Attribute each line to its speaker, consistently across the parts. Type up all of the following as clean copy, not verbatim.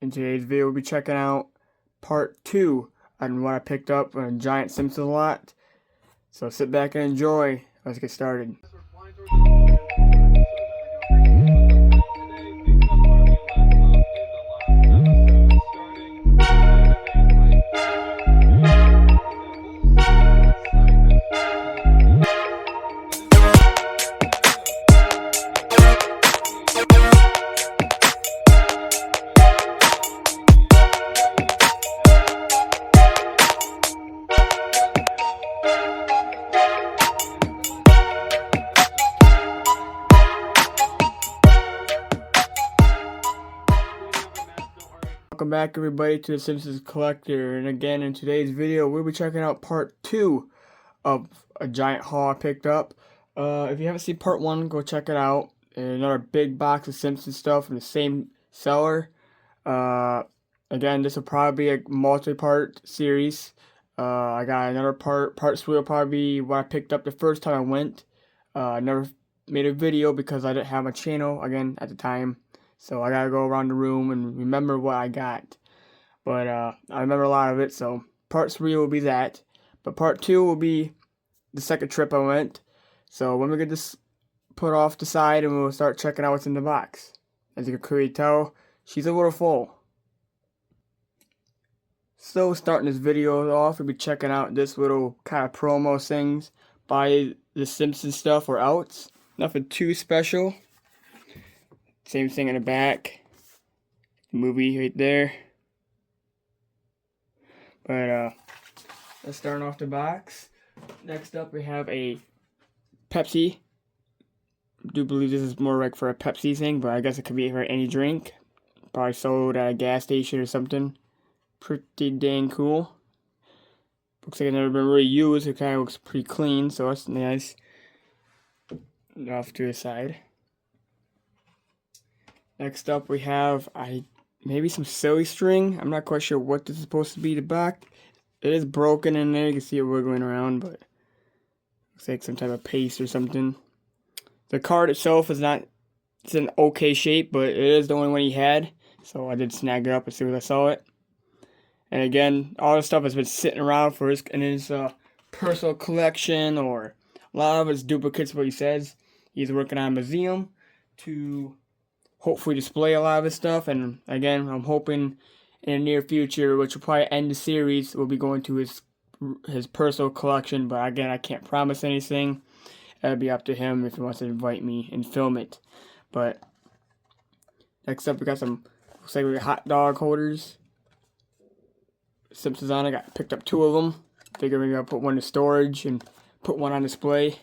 Speaker 1: In today's video, we'll be checking out part 2 on what I picked up on a giant Simpsons lot. So sit back and enjoy. Let's get started. Welcome back everybody to the Simpsons Collector, and again in today's video we'll be checking out part 2 of a giant haul I picked up. If you haven't seen part 1, go check it out. Another big box of Simpsons stuff from the same seller. Again, this will probably be a multi-part series. I got another part 3 will probably be what I picked up the first time I went. I never made a video because I didn't have a channel again at the time. So I gotta go around the room and remember what I got. But I remember a lot of it, so part 3 will be that. But part 2 will be the second trip I went. So when we get this put off the side and we'll start checking out what's in the box. As you can clearly tell, she's a little full. So starting this video off, we'll be checking out this little kind of promo things by the Simpsons stuff or outs. Nothing too special. Same thing in the back. Movie right there. But let's start off the box. Next up we have a Pepsi. I do believe this is more like for a Pepsi thing, but I guess it could be for any drink. Probably sold at a gas station or something. Pretty dang cool. Looks like it's never been really used. It kind of looks pretty clean, so that's nice. Off to the side. Next up we have maybe some silly string. I'm not quite sure what this is supposed to be. The back, it is broken in there. You can see it wiggling around, but looks like some type of paste or something. The card itself is not, it's in okay shape, but it is the only one he had. So I did snag it up as soon as I saw it. And again, all this stuff has been sitting around for his personal collection, or a lot of his duplicates, what he says. He's working on a museum to hopefully display a lot of his stuff, and again, I'm hoping in the near future, which will probably end the series, we'll be going to his personal collection, but again, I can't promise anything. It'll be up to him if he wants to invite me and film it. But next up, we got some, looks like we got hot dog holders. Simpsons on it. I picked up 2 of them. Figured maybe I'll put one in storage and put one on display.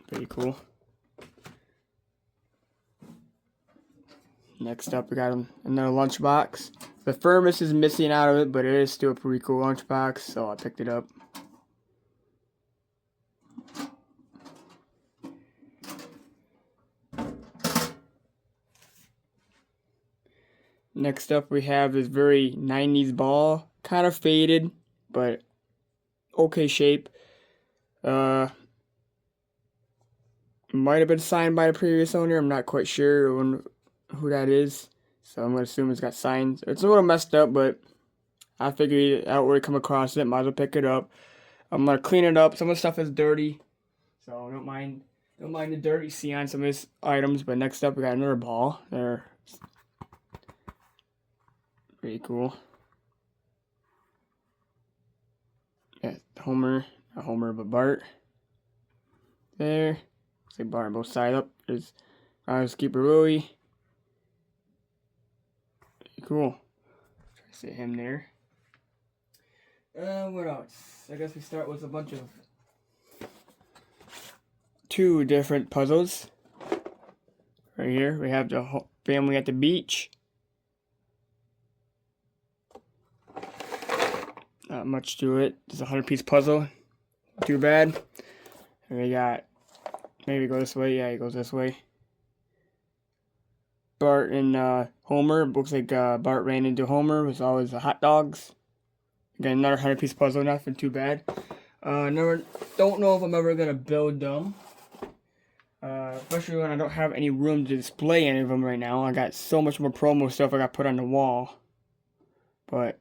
Speaker 1: Pretty cool. Next up, we got another lunchbox. The thermos is missing out of it, but it is still a pretty cool lunchbox, so I picked it up. Next up, we have this very 90s ball. Kind of faded, but okay shape. Might have been signed by the previous owner. I'm not quite sure who that is, so I'm gonna assume it's got signs. It's a little messed up, but I figured out where to come across it. Might as well pick it up. I'm gonna clean it up. Some of the stuff is dirty, so don't mind the dirt you see on some of these items. But next up, we got another ball. There, pretty cool. Yeah, Homer, not Homer, but Bart. There, say Bart on both sides. Up there's Skipper Willie. Cool. Try to see him there. What else? I guess we start with a bunch of 2 different puzzles. Right here, we have the family at the beach. Not much to it. It's a 100-piece puzzle. Too bad. And we got, maybe go this way. Yeah, he goes this way. Bart and Homer. Looks like Bart ran into Homer with all his hot dogs. Again, another 100-piece puzzle. Nothing too bad. Don't know if I'm ever gonna build them. Especially when I don't have any room to display any of them right now. I got so much more promo stuff I got put on the wall. But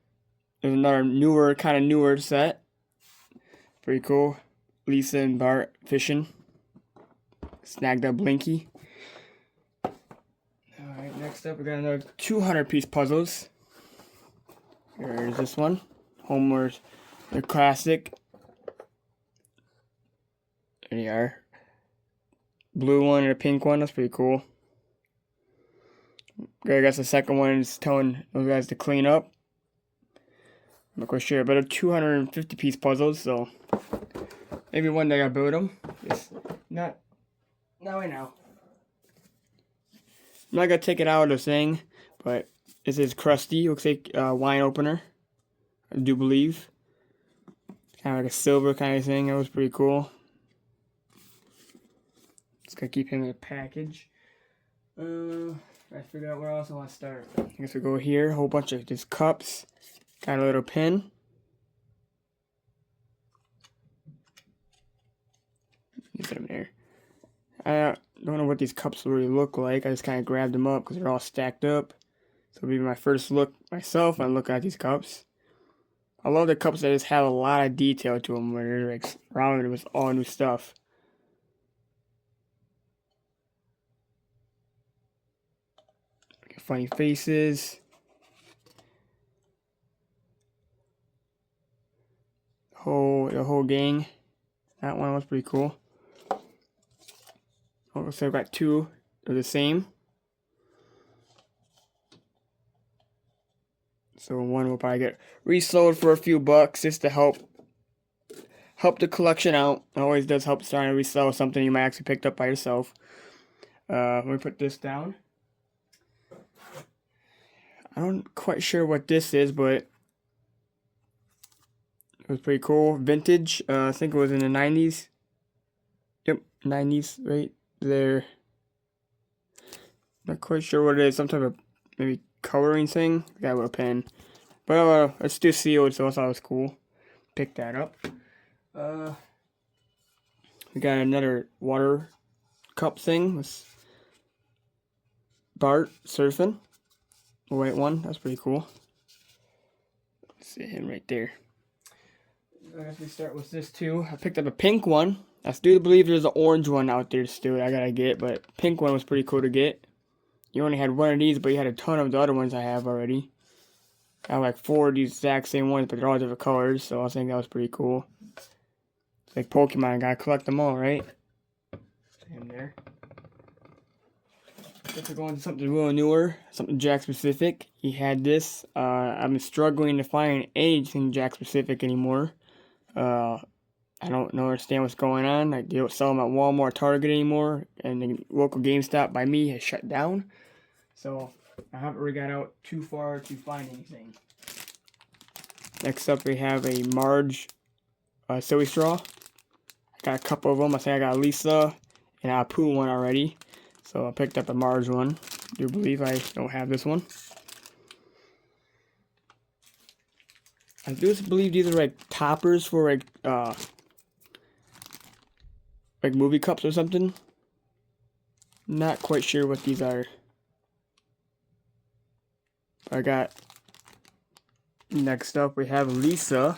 Speaker 1: there's another newer set. Pretty cool. Lisa and Bart fishing. Snagged up Blinky. Alright, next up we got another 200-piece puzzles. Here's this one. Homer's the classic. There you are. Blue one and a pink one. That's pretty cool. I guess the second one is telling those guys to clean up. I'm not quite sure, but they're 250-piece puzzles, so maybe one day I'll build them. Just not right now. I'm not gonna take it out of the thing, but this is Krusty. Looks like a wine opener, I do believe. Kind of like a silver kind of thing. That was pretty cool. Just gotta keep him in a package. I figure out where else I want to start. I guess we go here. A whole bunch of just cups. Got a little pin. Put them there. I don't know what these cups really look like. I just kind of grabbed them up because they're all stacked up. So it'll be my first look myself when I look at these cups. I love the cups that just have a lot of detail to them, where they're like rounded with all new stuff. Funny faces. The whole gang. That one was pretty cool. Oh, so I've got two of the same. So one will probably get resold for a few bucks just to help the collection out. It always does help starting to resell something you might actually picked up by yourself. Let me put this down. I'm not quite sure what this is, but it was pretty cool. Vintage. I think it was in the 90s. Yep, 90s, right there. Not quite sure what it is. Some type of maybe coloring thing. Got a little pen. But it's still sealed, so I thought it was cool. Pick that up. We got another water cup thing with Bart surfing. The white one. That's pretty cool. See him right there. I guess we start with this too. I picked up a pink one. I still believe there's an orange one out there still I gotta get, but pink one was pretty cool to get. You only had one of these, but you had a ton of the other ones I have already. I have like 4 of these exact same ones, but they're all different colors, so I think that was pretty cool. It's like Pokemon, I gotta collect them all, right? Him there. If we're going to something real newer, something Jack specific, he had this. I've been struggling to find anything Jack specific anymore. I don't understand what's going on. Like, they don't sell them at Walmart, Target anymore, and the local GameStop by me has shut down. So I haven't really got out too far to find anything. Next up, we have a Marge silly straw. I got a couple of them. I think I got a Lisa and a Apu one already. So I picked up a Marge one. I do believe I don't have this one. I do believe these are like toppers for like movie cups or something. Not quite sure what these are. I got, next up we have Lisa.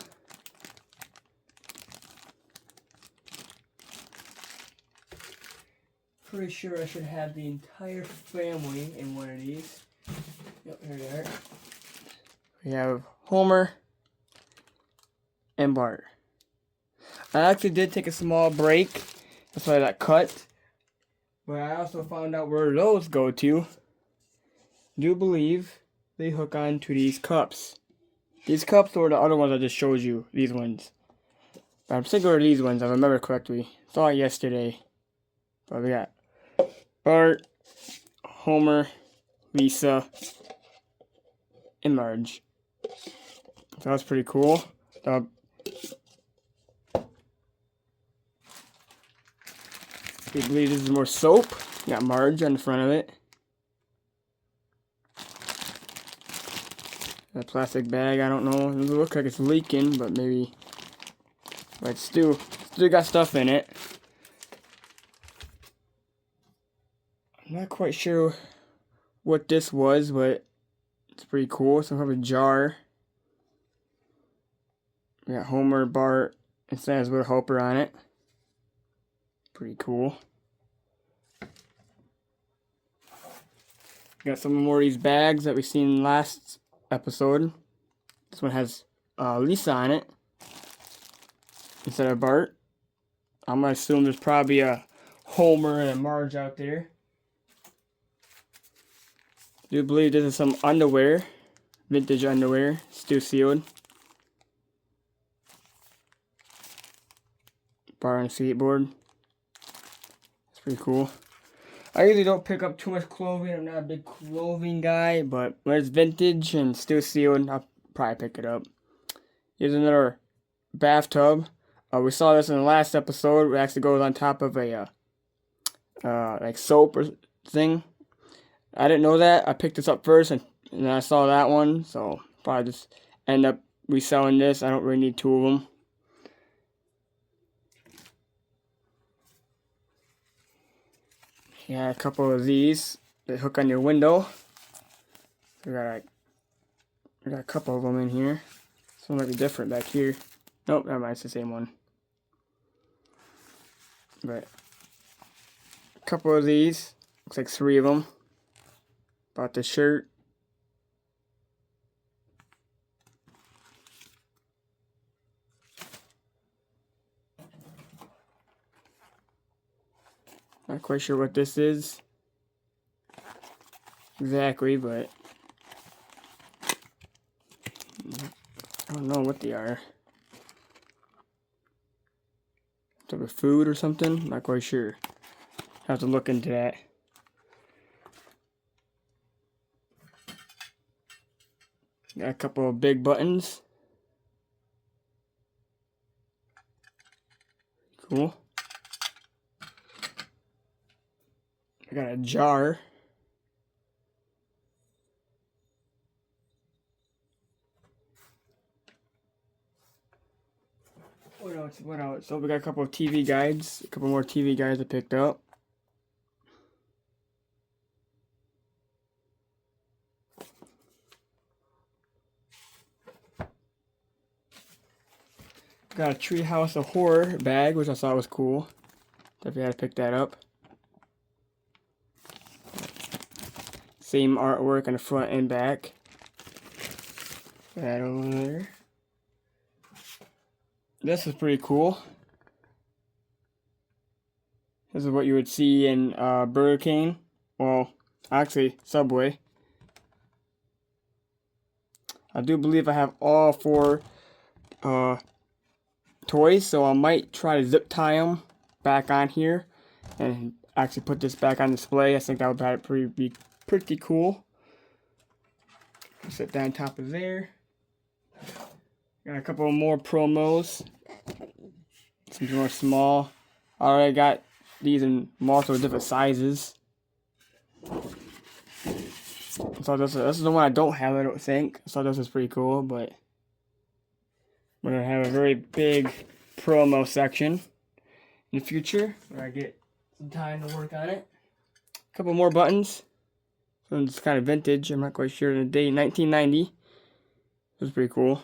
Speaker 1: Pretty sure I should have the entire family in one of these. Yep, here they are. We have Homer and Bart. I actually did take a small break. That's why I got cut. But I also found out where those go to. Do believe they hook on to these cups. These cups or the other ones I just showed you. These ones. But I'm thinking of these ones, if I remember correctly. Saw it yesterday. But we got Bart, Homer, Lisa, and Marge. So that's pretty cool. I believe this is more soap. Got Marge on the front of it. A plastic bag, I don't know. It looks like it's leaking, but maybe. But still got stuff in it. I'm not quite sure what this was, but it's pretty cool. Some kind of a jar. We got Homer, Bart, and Santa's little helper on it. Pretty cool. Got some more of these bags that we seen last episode. This one has Lisa on it instead of Bart. I'm gonna assume there's probably a Homer and a Marge out there. I do believe this is some underwear, vintage underwear, still sealed. Bart on a skateboard. It's pretty cool. I usually don't pick up too much clothing. I'm not a big clothing guy, but when it's vintage and still sealed, I'll probably pick it up. Here's another bathtub. We saw this in the last episode. It actually goes on top of a like soap or thing. I didn't know that. I picked this up first, and then I saw that one, so probably just end up reselling this. I don't really need two of them. Yeah, a couple of these that hook on your window. We got a couple of them in here. This one might be different back here. Nope, never mind, it's the same one. But a couple of these. Looks like 3 of them. Bought the shirt. Not quite sure what this is exactly, but I don't know what they are. Type of food or something? Not quite sure. Have to look into that. Got a couple of big buttons. Cool. I got a jar. What else? So we got a couple of TV guides. A couple more TV guides I picked up. Got a Treehouse of Horror bag, which I thought was cool. Definitely had to pick that up. Same artwork on the front and back. That over there. This is pretty cool. This is what you would see in Burger King. Well, actually, Subway. I do believe I have all 4 toys, so I might try to zip tie them back on here and actually put this back on display. I think that would be pretty cool. Sit down top of there. Got a couple more promos. Some more small. I already got these in multiple different sizes. So this is the one I don't have, I don't think. So this is pretty cool, but we're gonna have a very big promo section in the future where I get some time to work on it. A couple more buttons. So it's kind of vintage. I'm not quite sure the date. 1990. This was pretty cool.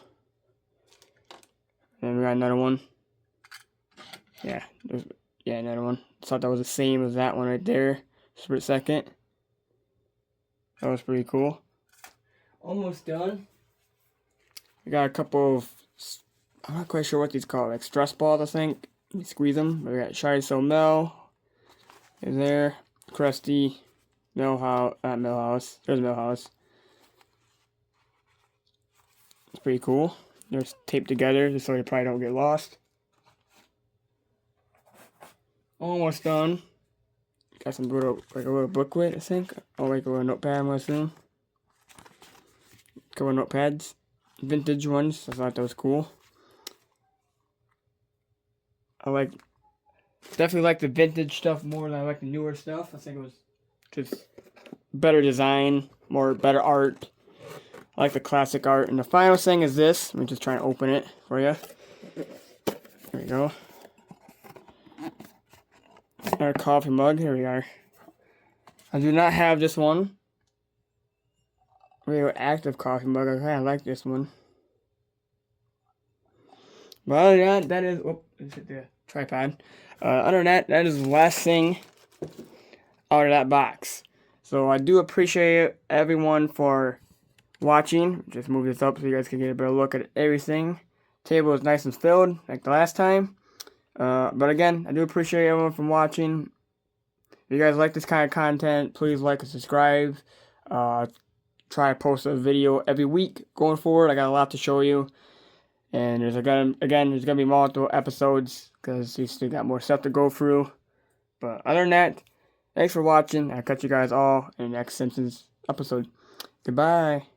Speaker 1: And we got another one. Yeah, another one. Thought that was the same as that one right there. Just for a second. That was pretty cool. Almost done. I got a couple of, I'm not quite sure what these call, like stress balls, I think. You squeeze them. We got Shy So Mel. Is there. Krusty. Millhouse. There's Millhouse. It's pretty cool. They're taped together just so you probably don't get lost. Almost done. Got some little, like a little booklet, I think. Or like a little notepad, I'm gonna assume. Couple of notepads. Vintage ones. I thought that was cool. Definitely like the vintage stuff more than I like the newer stuff. I think it was just better design, better art. I like the classic art. And the final thing is this. Let me just try and open it for you. There we go. Our coffee mug. Here we are. I do not have this one. Radioactive coffee mug. I kind of like this one. But other than that, that is... Oh, is it the tripod? Other than that, that is the last thing out of that box. So I do appreciate everyone for watching. Just move this up so you guys can get a better look at everything. Table is nice and filled like the last time. But again, I do appreciate everyone from watching. If you guys like this kind of content, please like and subscribe. Try to post a video every week going forward. I got a lot to show you. And there's gonna be multiple episodes because we still got more stuff to go through. But other than that, thanks for watching. I'll catch you guys all in the next Simpsons episode. Goodbye.